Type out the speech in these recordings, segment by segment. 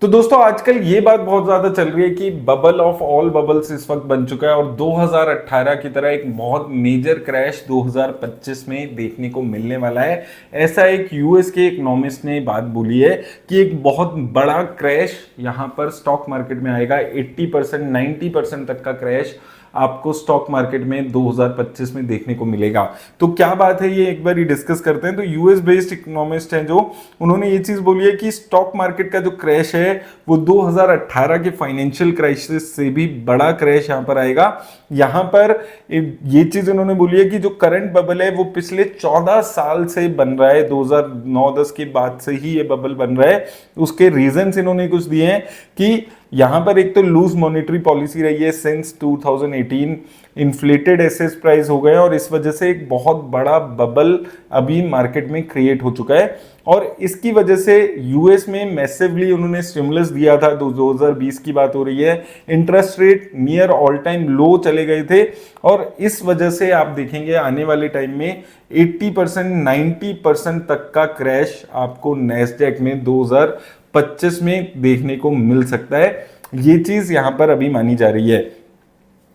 तो दोस्तों आजकल ये बात बहुत ज्यादा चल रही है कि बबल ऑफ ऑल बबल्स इस वक्त बन चुका है और 2018 की तरह एक बहुत मेजर क्रैश 2025 में देखने को मिलने वाला है। ऐसा एक यूएस के इकोनॉमिस्ट ने बात बोली है कि एक बहुत बड़ा क्रैश यहां पर स्टॉक मार्केट में आएगा। 80% 90% तक का क्रैश आपको स्टॉक मार्केट में 2025 में देखने को मिलेगा। तो क्या बात है ये एक बार डिस्कस करते हैं। तो यूएस बेस्ड इकोनॉमिस्ट हैं जो उन्होंने ये चीज बोली है कि स्टॉक मार्केट का जो क्रैश है वो 2018 के फाइनेंशियल क्राइसिस से भी बड़ा क्रैश यहां पर आएगा। यहां पर ये चीज उन्होंने बोली है कि जो करंट बबल है वो पिछले 14 साल से बन रहा है, 2009-10 के बाद से ही ये बबल बन रहा है। उसके रीजंस इन्होंने कुछ दिए हैं कि यहां पर एक तो लूज मॉनेटरी पॉलिसी रही है सिंस 2018, इन्फ्लेटेड एसेट्स प्राइस हो गए और इस वजह से एक बहुत बड़ा बबल अभी मार्केट में क्रिएट हो चुका है। और इसकी वजह से यूएस में मैसिवली उन्होंने स्टिमुलस दिया था। 2020 की बात हो रही है, interest rate near all time low चले गए थे और इस वजह से आप देखेंगे आने वाले टाइम में 80% 90% तक का क्रैश आपको नैस्डैक में 2025 में देखने को मिल सकता है। ये चीज यहां पर अभी मानी जा रही है।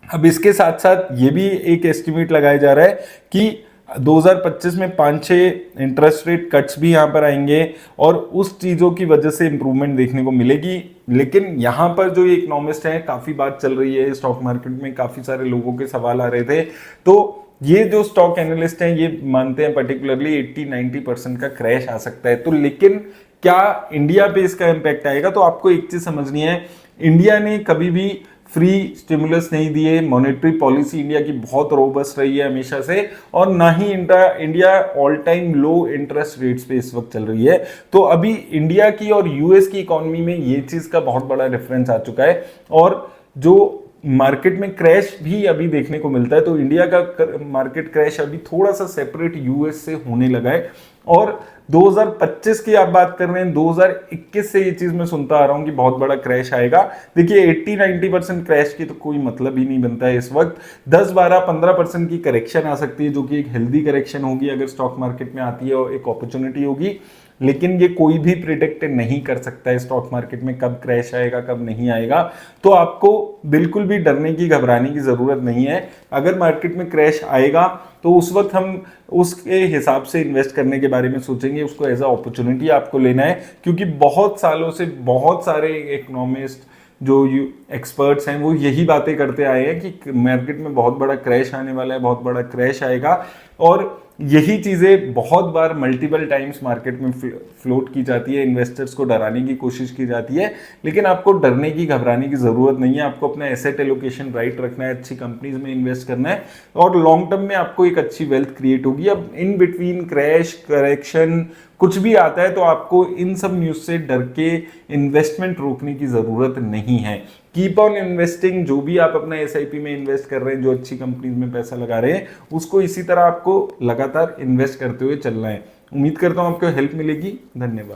अब इसके साथ साथ ये भी एक एस्टिमेट लगाया जा रहा है कि 2025 में 5-6 इंटरेस्ट रेट कट्स भी यहां पर आएंगे और उस चीजों की वजह से इंप्रूवमेंट देखने को मिलेगी। लेकिन यहां पर जो ये इकोनॉमिस्ट हैं, काफी बात चल रही है स्टॉक मार्केट में, काफी सारे लोगों के सवाल आ रहे थे। तो ये जो स्टॉक एनालिस्ट हैं ये मानते हैं पर्टिकुलरली 80-90% का क्रैश आ सकता है। तो लेकिन क्या इंडिया पे इसका इंपैक्ट आएगा? तो आपको एक चीज समझनी है, इंडिया ने कभी भी फ्री स्टिमुलस नहीं दिए। मॉनेटरी पॉलिसी इंडिया की बहुत रोबस्ट रही है हमेशा से और ना ही India all time low interest rates पे इस वक्त चल रही है। तो अभी इंडिया की और यूएस की इकोनॉमी में ये चीज का बहुत बड़ा डिफरेंस आ चुका है और जो मार्केट में क्रैश भी अभी देखने को मिलता है। तो इंडिया का मार्केट क्रैश अभी थोड़ा सा सेपरेट यूएस से होने लगा है। और 2025 की आप बात कर रहे हैं, 2021 से ये चीज मैं सुनता आ रहा हूं कि बहुत बड़ा क्रैश आएगा। देखिए 80-90% क्रैश की तो कोई मतलब ही नहीं बनता है इस वक्त। 10-12-15% की करेक्शन आ सकती है जो कि एक हेल्दी करेक्शन होगी अगर स्टॉक मार्केट में आती है और एक अपॉर्चुनिटी होगी। लेकिन ये कोई भी प्रिडिक्ट नहीं कर सकता है स्टॉक मार्केट में कब क्रैश आएगा कब नहीं आएगा। तो आपको बिल्कुल भी डरने की घबराने की जरूरत नहीं है। अगर मार्केट में क्रैश आएगा तो उस वक्त हम उसके हिसाब से इन्वेस्ट करने के बारे में सोचेंगे, उसको एज अ अपॉर्चुनिटी आपको लेना है। क्योंकि बहुत सालों से बहुत सारे इकोनॉमिस्ट जो एक्सपर्ट्स हैं वो यही बातें करते आए हैं कि मार्केट में बहुत बड़ा क्रैश आने वाला है, बहुत बड़ा क्रैश आएगा। और यही चीजें बहुत बार मल्टीपल टाइम्स मार्केट में फ्लोट की जाती है, इन्वेस्टर्स को डराने की कोशिश की जाती है। लेकिन आपको डरने की घबराने की जरूरत नहीं है। आपको अपना एसेट एलोकेशन राइट रखना है, अच्छी कंपनीज में इन्वेस्ट करना है और लॉन्ग टर्म में आपको एक अच्छी वेल्थ क्रिएट होगी। अब इन बिटवीन क्रैश करेक्शन कुछ भी आता है तो आपको इन सब न्यूज से डर के इन्वेस्टमेंट रोकने की जरूरत नहीं है। Keep on investing. जो भी आप अपना एसआईपी में इन्वेस्ट कर रहे हैं, जो अच्छी कंपनीज में पैसा लगा रहे हैं, उसको इसी तरह आपको लगातार इन्वेस्ट करते हुए चलना है। उम्मीद करता हूं आपको हेल्प मिलेगी। धन्यवाद।